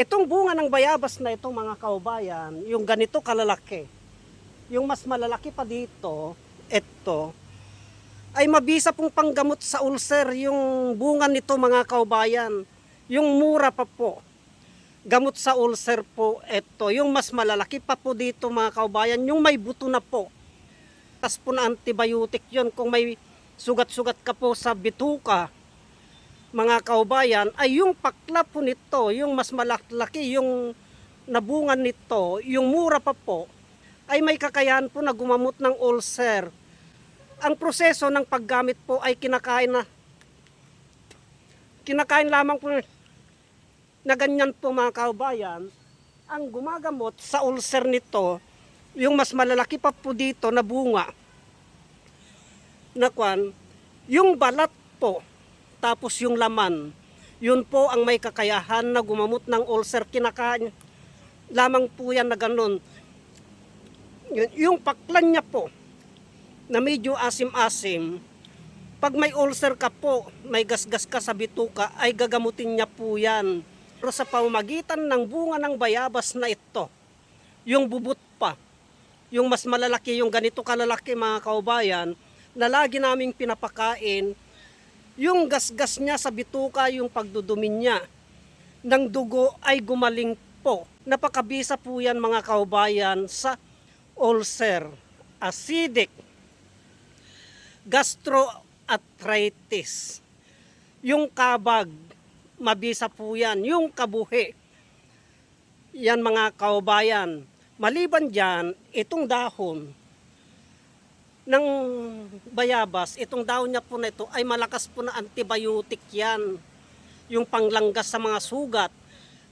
Itong bunga ng bayabas na ito mga kaubayan, yung ganito kalalaki, yung mas malalaki pa dito, ito, ay mabisa pong panggamot sa ulcer yung bunga nito mga kaubayan. Yung mura pa po, gamot sa ulcer po ito. Yung mas malalaki pa po dito mga kaubayan, yung may buto na po. Tas po na antibiotic yun kung may sugat-sugat ka po sa bituka mga kaubayan, ay yung pakla po nito, yung mas malaki, yung nabungan nito, yung mura pa po, ay may kakayahan po na gumamot ng ulcer. Ang proseso ng paggamit po ay kinakain lamang po na ganyan po mga kaubayan. Ang gumagamot sa ulcer nito, yung mas malalaki pa po dito na bunga, na kwan, yung balat po, tapos yung laman, yun po ang may kakayahan na gumamot ng ulcer. Kinakain lamang po yan na ganun. Yung paklan niya po, na medyo asim-asim, pag may ulcer ka po, may gasgas ka sa bituka, ay gagamutin niya po yan. Pero sa pamamagitan ng bunga ng bayabas na ito, yung bubot pa, yung mas malalaki, yung ganito kalalaki mga kaubayan, na lagi naming pinapakain, yung gasgas niya sa bituka, yung pagdudumi niya ng dugo ay gumaling po. Napakabisa po yan mga kaubayan sa ulcer, acidic, gastroarthritis, yung kabag, mabisa po yan, yung kabuhi, yan mga kaubayan. Maliban dyan, itong dahon ng bayabas, itong dahon niya po na ito ay malakas po na antibiotic yan. Yung panglanggas sa mga sugat,